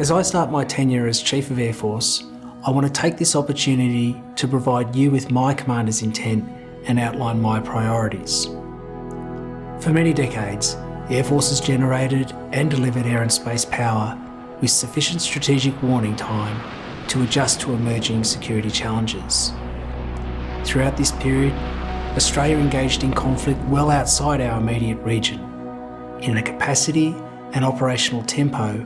As I start my tenure as Chief of Air Force, I want to take this opportunity to provide you with my Commander's intent and outline my priorities. For many decades, the Air Force has generated and delivered air and space power with sufficient strategic warning time to adjust to emerging security challenges. Throughout this period, Australia engaged in conflict well outside our immediate region, in a capacity and operational tempo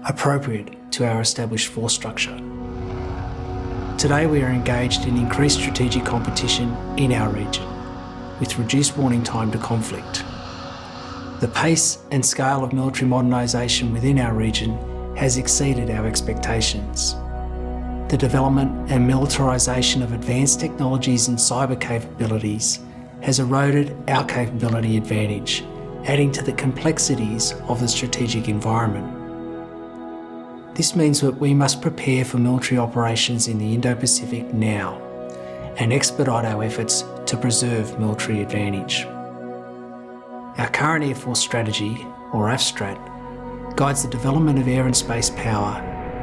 appropriate to our established force structure. Today we are engaged in increased strategic competition in our region, with reduced warning time to conflict. The pace and scale of military modernisation within our region has exceeded our expectations. The development and militarisation of advanced technologies and cyber capabilities has eroded our capability advantage, adding to the complexities of the strategic environment. This means that we must prepare for military operations in the Indo-Pacific now and expedite our efforts to preserve military advantage. Our current Air Force strategy, or AFSTRAT, guides the development of air and space power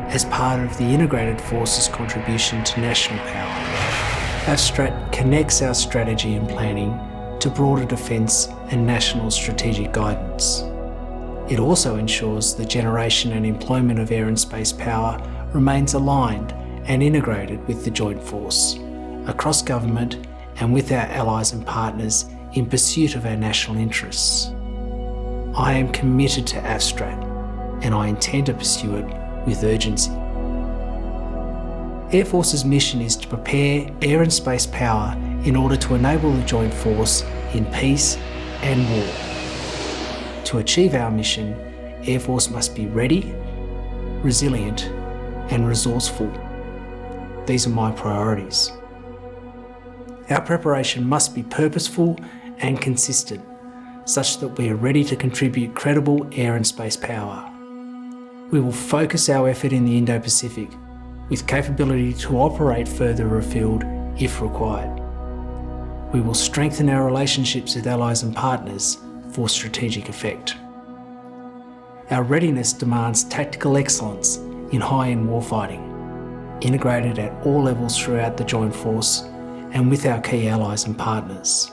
as part of the integrated force's contribution to national power. AFSTRAT connects our strategy and planning to broader defence and national strategic guidance. It also ensures the generation and employment of air and space power remains aligned and integrated with the Joint Force, across government and with our allies and partners in pursuit of our national interests. I am committed to AFSTRAT and I intend to pursue it with urgency. Air Force's mission is to prepare air and space power in order to enable the Joint Force in peace and war. To achieve our mission, Air Force must be ready, resilient, and resourceful. These are my priorities. Our preparation must be purposeful and consistent, such that we are ready to contribute credible air and space power. We will focus our effort in the Indo-Pacific, with capability to operate further afield if required. We will strengthen our relationships with allies and partners for strategic effect. Our readiness demands tactical excellence in high-end warfighting, integrated at all levels throughout the Joint Force and with our key allies and partners.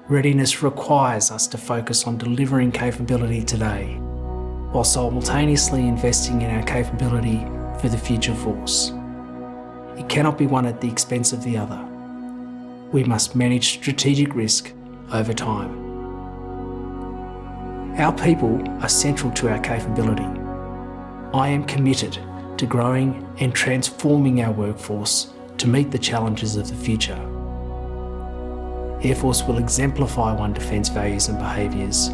Readiness requires us to focus on delivering capability today, while simultaneously investing in our capability for the future force. It cannot be one at the expense of the other. We must manage strategic risk over time. Our people are central to our capability. I am committed to growing and transforming our workforce to meet the challenges of the future. Air Force will exemplify One Defence values and behaviours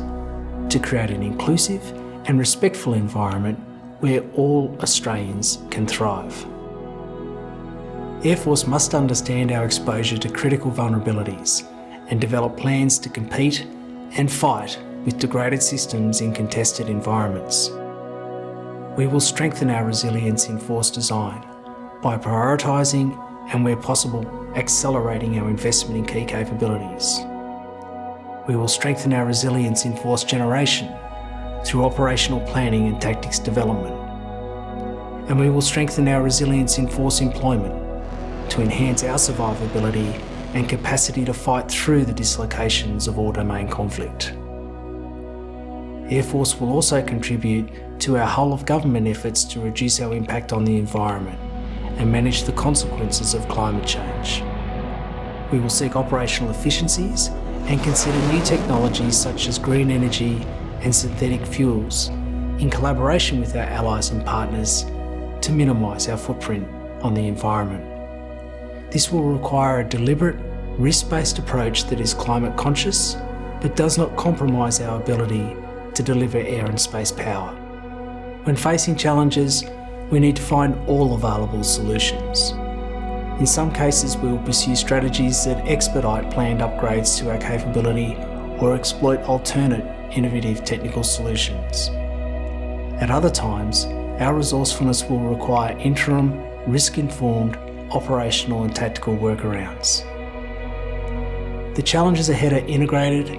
to create an inclusive and respectful environment where all Australians can thrive. Air Force must understand our exposure to critical vulnerabilities and develop plans to compete and fight with degraded systems in contested environments. We will strengthen our resilience in force design by prioritising and, where possible, accelerating our investment in key capabilities. We will strengthen our resilience in force generation through operational planning and tactics development. And we will strengthen our resilience in force employment to enhance our survivability and capacity to fight through the dislocations of all-domain conflict. Air Force will also contribute to our whole-of-government efforts to reduce our impact on the environment and manage the consequences of climate change. We will seek operational efficiencies and consider new technologies such as green energy and synthetic fuels in collaboration with our allies and partners to minimise our footprint on the environment. This will require a deliberate, risk-based approach that is climate conscious but does not compromise our ability to deliver air and space power. When facing challenges, we need to find all available solutions. In some cases, we will pursue strategies that expedite planned upgrades to our capability or exploit alternate, innovative technical solutions. At other times, our resourcefulness will require interim, risk-informed, operational and tactical workarounds. The challenges ahead are integrated,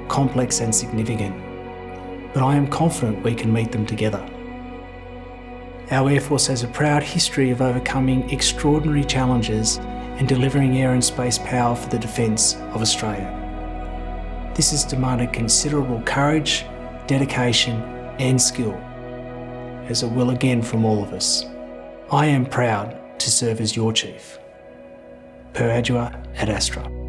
complex and significant, but I am confident we can meet them together. Our Air Force has a proud history of overcoming extraordinary challenges and delivering air and space power for the defence of Australia. This has demanded considerable courage, dedication and skill, as it will again from all of us. I am proud to serve as your Chief. Per Adjua ad Astra.